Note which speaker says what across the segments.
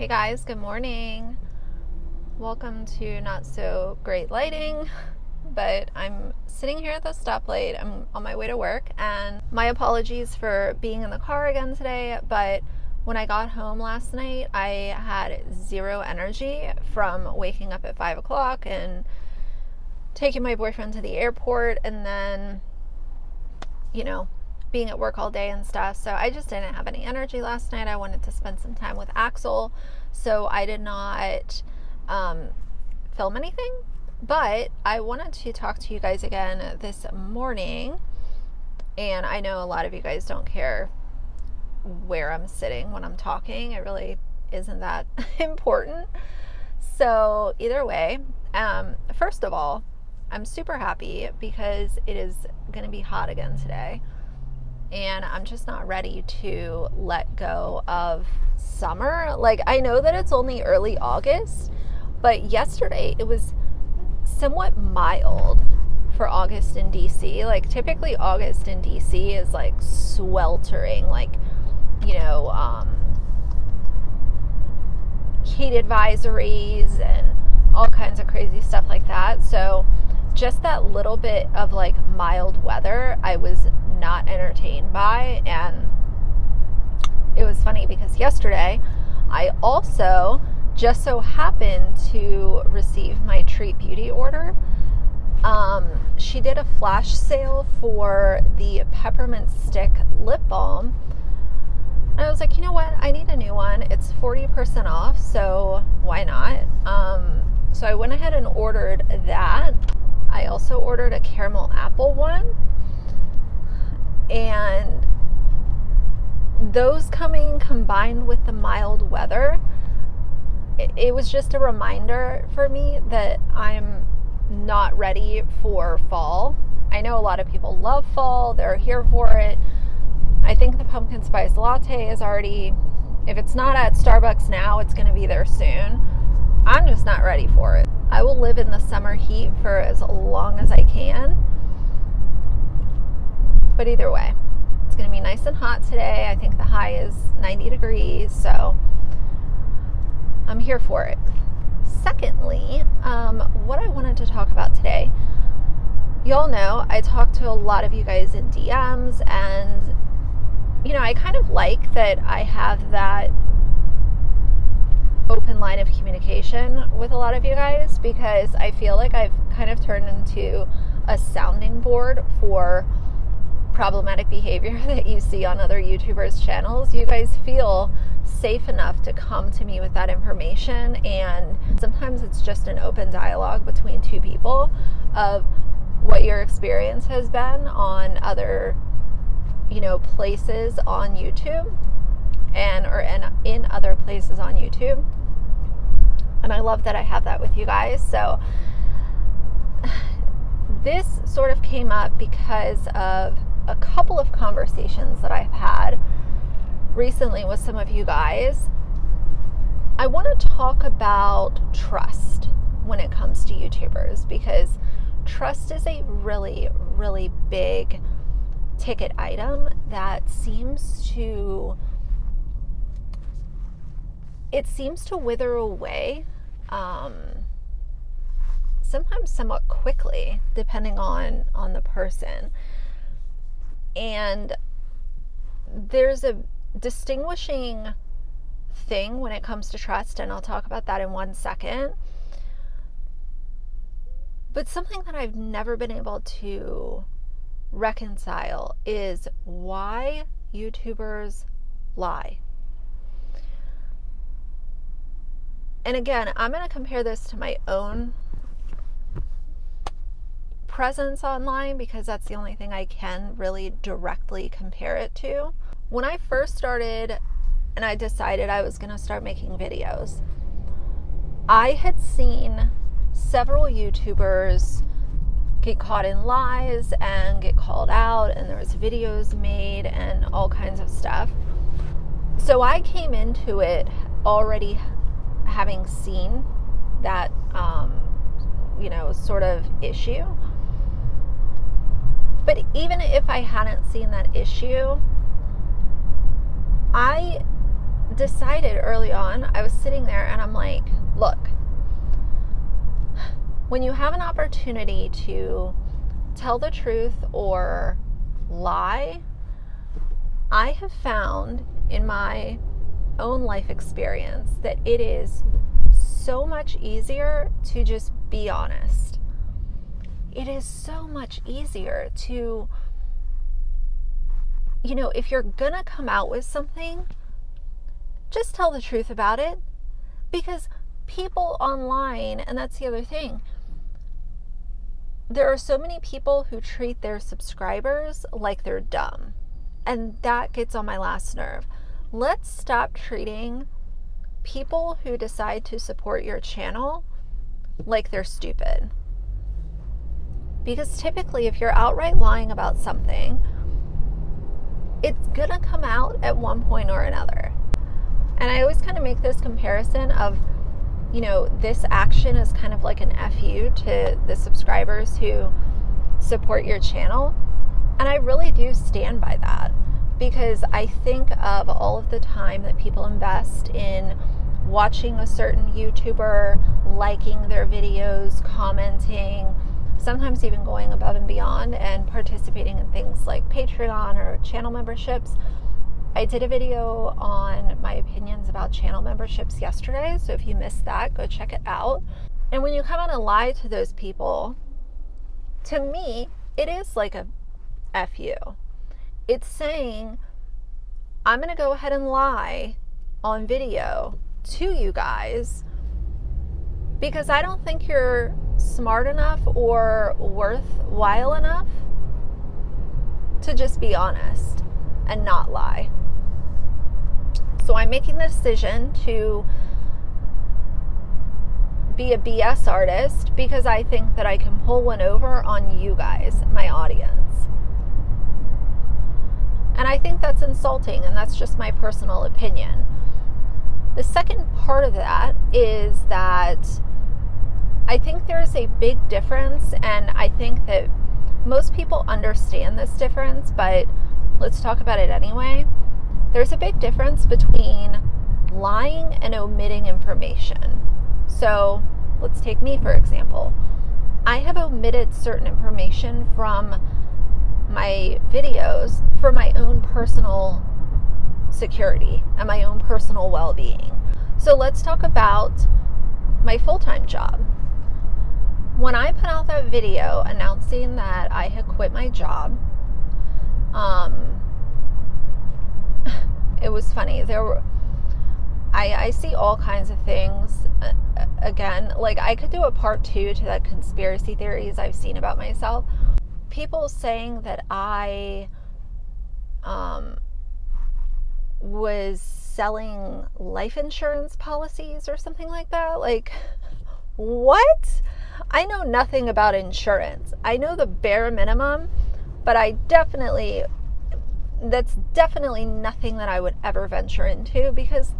Speaker 1: Hey guys, good morning. Welcome to Not So Great Lighting, but I'm sitting here at the stoplight. I'm on my way to work, and my apologies for being in the car again today, but when I got home last night, I had zero energy from waking up at 5 o'clock and taking my boyfriend to the airport and then, being at work all day and stuff. So I just didn't have any energy last night. I wanted to spend some time with Axel, so I did not film anything. But I wanted to talk to you guys again this morning, and I know a lot of you guys don't care where I'm sitting when I'm talking. It really isn't that important. So either way, first of all, I'm super happy because it is going to be hot again today. And I'm just not ready to let go of summer. Like, I know that it's only early August, but yesterday it was somewhat mild for August in DC. Like, typically August in DC is like sweltering, like, heat advisories and all kinds of crazy stuff like that. So just that little bit of like mild weather, I was not entertained by. And it was funny because yesterday I also just so happened to receive my Treat Beauty order. She did a flash sale for the peppermint stick lip balm, and I was like, you know what, I need a new one. It's 40% off, so why not? So I went ahead and ordered that. I also ordered a caramel apple one, and those combined with the mild weather, it was just a reminder for me that I'm not ready for fall. I know a lot of people love fall, they're here for it. I think the pumpkin spice latte is already, if it's not at Starbucks now, it's going to be there soon. I'm just not ready for it. I will live in the summer heat for as long as I can. But either way, it's going to be nice and hot today. I think the high is 90 degrees, so I'm here for it. Secondly, what I wanted to talk about today, y'all know I talk to a lot of you guys in DMs, and I kind of like that I have that open line of communication with a lot of you guys, because I feel like I've kind of turned into a sounding board for problematic behavior that you see on other YouTubers' channels. You guys feel safe enough to come to me with that information, and sometimes it's just an open dialogue between two people of what your experience has been on other places on YouTube or in other places on YouTube. And I love that I have that with you guys. So this sort of came up because of a couple of conversations that I've had recently with some of you guys. I want to talk about trust when it comes to YouTubers, because trust is a really, really big ticket item that seems to wither away, sometimes somewhat quickly, depending on the person. And there's a distinguishing thing when it comes to trust, and I'll talk about that in 1 second. But something that I've never been able to reconcile is why YouTubers lie. And again, I'm going to compare this to my own presence online, because that's the only thing I can really directly compare it to. When I first started and I decided I was going to start making videos, I had seen several YouTubers get caught in lies and get called out, and there was videos made and all kinds of stuff. So I came into it already having seen that sort of issue. But even if I hadn't seen that issue, I decided early on, I was sitting there and I'm like, look, when you have an opportunity to tell the truth or lie, I have found in my own life experience that it is so much easier to just be honest. It is so much easier to, if you're gonna come out with something, just tell the truth about it. Because people online, and that's the other thing, there are so many people who treat their subscribers like they're dumb. And that gets on my last nerve. Let's stop treating people who decide to support your channel like they're stupid. Because typically, if you're outright lying about something, it's gonna come out at one point or another. And I always kind of make this comparison of, this action is kind of like an FU to the subscribers who support your channel. And I really do stand by that, because I think of all of the time that people invest in watching a certain YouTuber, liking their videos, commenting, sometimes even going above and beyond and participating in things like Patreon or channel memberships. I did a video on my opinions about channel memberships yesterday, so if you missed that, go check it out. And when you come on and lie to those people, to me, it is like a FU. It's saying, I'm going to go ahead and lie on video to you guys because I don't think you're smart enough or worthwhile enough to just be honest and not lie. So I'm making the decision to be a BS artist because I think that I can pull one over on you guys, my audience. And I think that's insulting, and that's just my personal opinion. The second part of that is that I think there's a big difference, and I think that most people understand this difference, but let's talk about it anyway. There's a big difference between lying and omitting information. So let's take me, for example. I have omitted certain information from my videos for my own personal security and my own personal well-being. So let's talk about my full-time job. When I put out that video announcing that I had quit my job, it was funny. I see all kinds of things. Again, like I could do a part 2 to that conspiracy theories I've seen about myself. People saying that I was selling life insurance policies or something like that. Like, what? I know nothing about insurance. I know the bare minimum, but that's definitely nothing that I would ever venture into because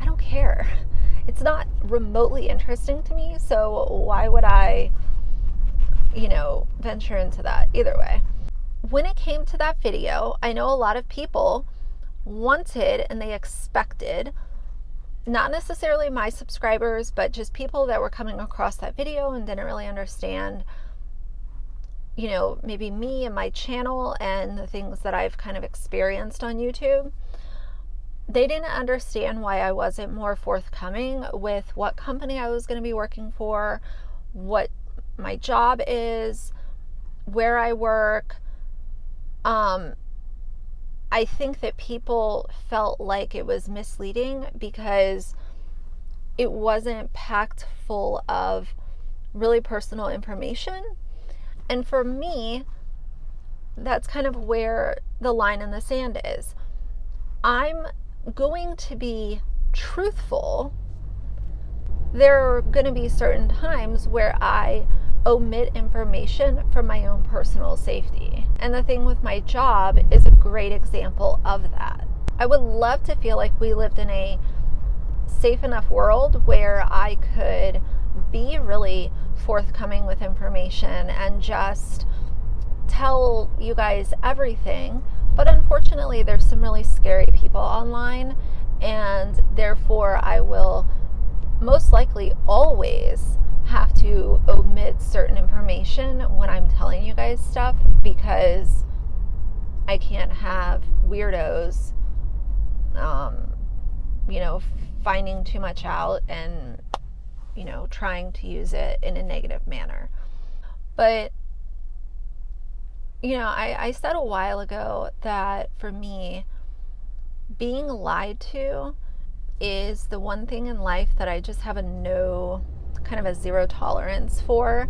Speaker 1: I don't care. It's not remotely interesting to me, so why would I, venture into that? Either way. When it came to that video, I know a lot of people wanted and they expected, not necessarily my subscribers, but just people that were coming across that video and didn't really understand, maybe me and my channel and the things that I've kind of experienced on YouTube. They didn't understand why I wasn't more forthcoming with what company I was going to be working for, what my job is, where I work. I think that people felt like it was misleading because it wasn't packed full of really personal information. And for me, that's kind of where the line in the sand is. I'm going to be truthful. There are going to be certain times where I omit information for my own personal safety. And the thing with my job is a great example of that. I would love to feel like we lived in a safe enough world where I could be really forthcoming with information and just tell you guys everything. But unfortunately, there's some really scary people online, And therefore, I will most likely always have to omit certain information when I'm telling you guys stuff, because I can't have weirdos, finding too much out and, trying to use it in a negative manner. But, I said a while ago that for me, being lied to is the one thing in life that I just have a zero tolerance for.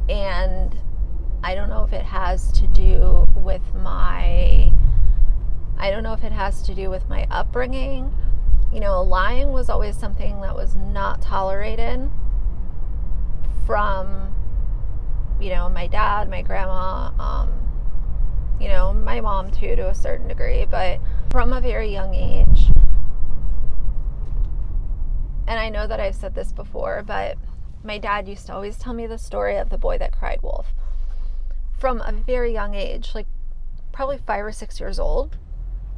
Speaker 1: And I don't know if it has to do with my upbringing. Lying was always something that was not tolerated from, my dad, my grandma, my mom too, to a certain degree, but from a very young age. And I know that I've said this before, but my dad used to always tell me the story of the boy that cried wolf. From a very young age, like probably 5 or 6 years old,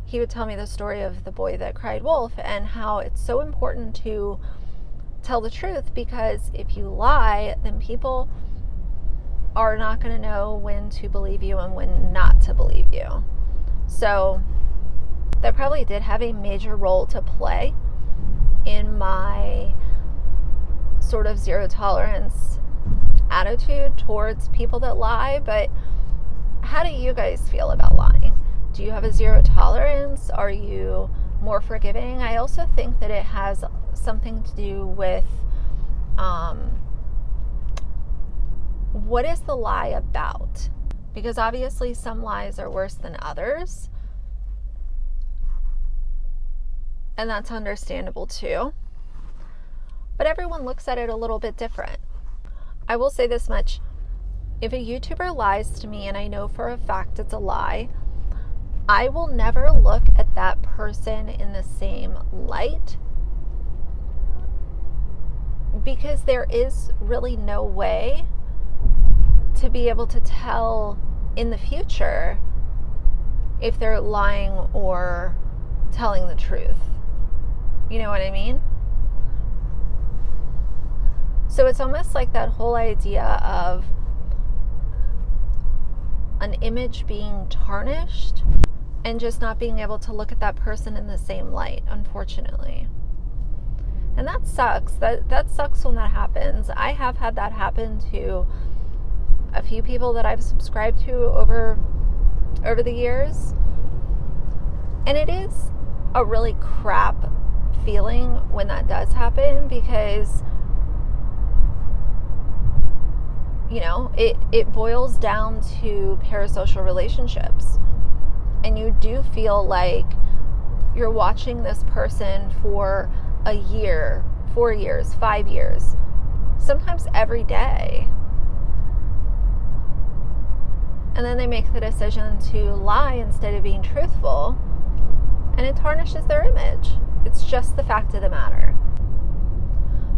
Speaker 1: he would tell me the story of the boy that cried wolf, and how it's so important to tell the truth, because if you lie, then people are not going to know when to believe you and when not to believe you. So that probably did have a major role to play in my sort of zero tolerance attitude towards people that lie. But how do you guys feel about lying? Do you have a zero tolerance? Are you more forgiving? I also think that it has something to do with what is the lie about? Because obviously some lies are worse than others, and that's understandable too. But everyone looks at it a little bit different. I will say this much. If a YouTuber lies to me and I know for a fact it's a lie, I will never look at that person in the same light, because there is really no way to be able to tell in the future if they're lying or telling the truth. You know what I mean? So it's almost like that whole idea of an image being tarnished and just not being able to look at that person in the same light, unfortunately. And that sucks. That sucks when that happens. I have had that happen to a few people that I've subscribed to over the years. And it is a really crap feeling when that does happen, because it boils down to parasocial relationships. And you do feel like you're watching this person for a year, 4 years, 5 years, sometimes every day. And then they make the decision to lie instead of being truthful, and it tarnishes their image. It's just the fact of the matter.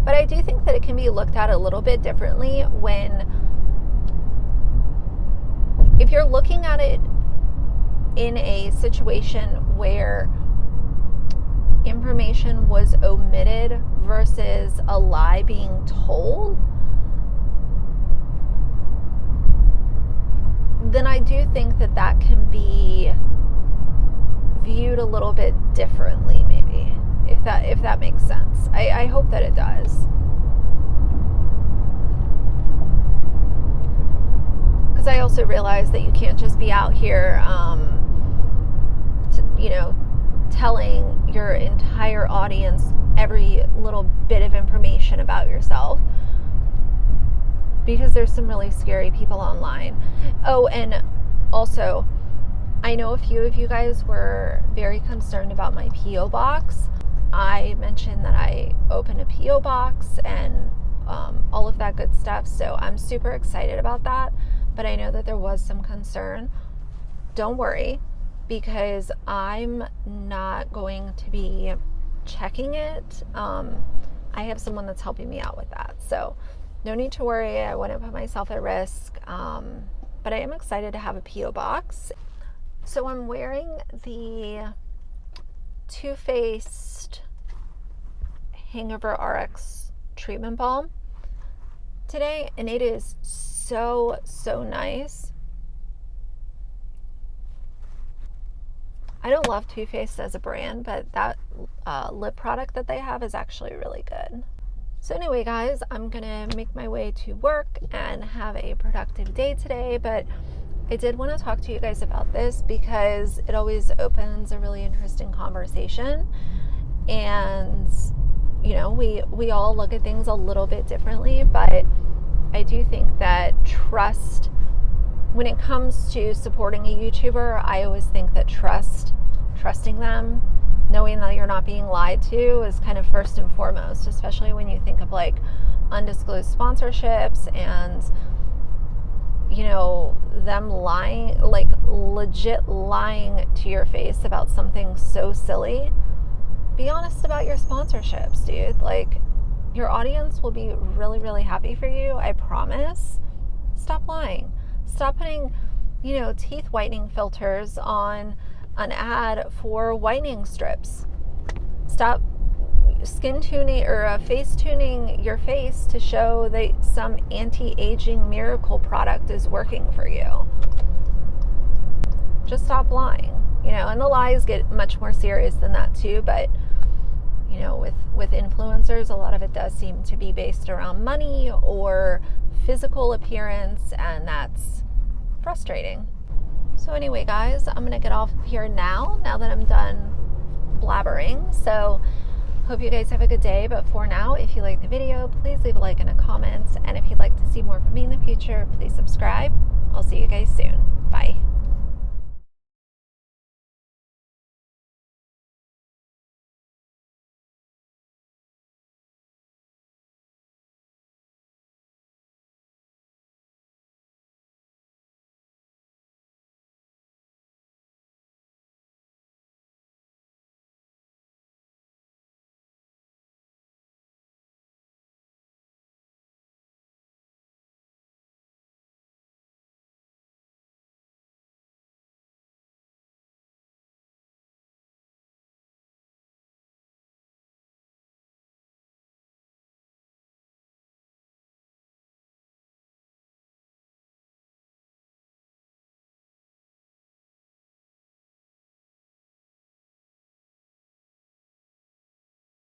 Speaker 1: But I do think that it can be looked at a little bit differently if you're looking at it in a situation where information was omitted versus a lie being told, then I do think that can be viewed a little bit differently, maybe, if that makes sense. I hope that it does. Because I also realize that you can't just be out here, telling your entire audience every little bit of information about yourself, because there's some really scary people online. Oh, and also, I know a few of you guys were very concerned about my P.O. box. I mentioned that I opened a P.O. box and all of that good stuff, so I'm super excited about that, but I know that there was some concern. Don't worry, because I'm not going to be checking it. I have someone that's helping me out with that, so no need to worry. I wouldn't put myself at risk, but I am excited to have a P.O. box. So I'm wearing the Too Faced Hangover RX Treatment Balm today, and it is so nice. I don't love Too Faced as a brand, but that lip product that they have is actually really good. So anyway, guys, I'm gonna make my way to work and have a productive day today, but I did want to talk to you guys about this because it always opens a really interesting conversation. And, you know, we all look at things a little bit differently, but I do think that trust, when it comes to supporting a YouTuber, I always think that trusting them, knowing that you're not being lied to is kind of first and foremost, especially when you think of like undisclosed sponsorships and, you know, them lying, like legit lying to your face about something so silly. Be honest about your sponsorships, dude. Like, your audience will be really happy for you, I promise. Stop lying. Stop putting, you know, teeth whitening filters on an ad for whitening strips. Stop skin tuning or face tuning your face to show that some anti-aging miracle product is working for you. Just stop lying, you know. And the lies get much more serious than that too, but you know, with influencers, a lot of it does seem to be based around money or physical appearance, and that's frustrating. So anyway, guys, I'm gonna get off here now that I'm done blabbering. So hope you guys have a good day, but for now, if you like the video, please leave a like and a comment, and if you'd like to see more from me in the future, please subscribe. I'll see you guys soon. Bye.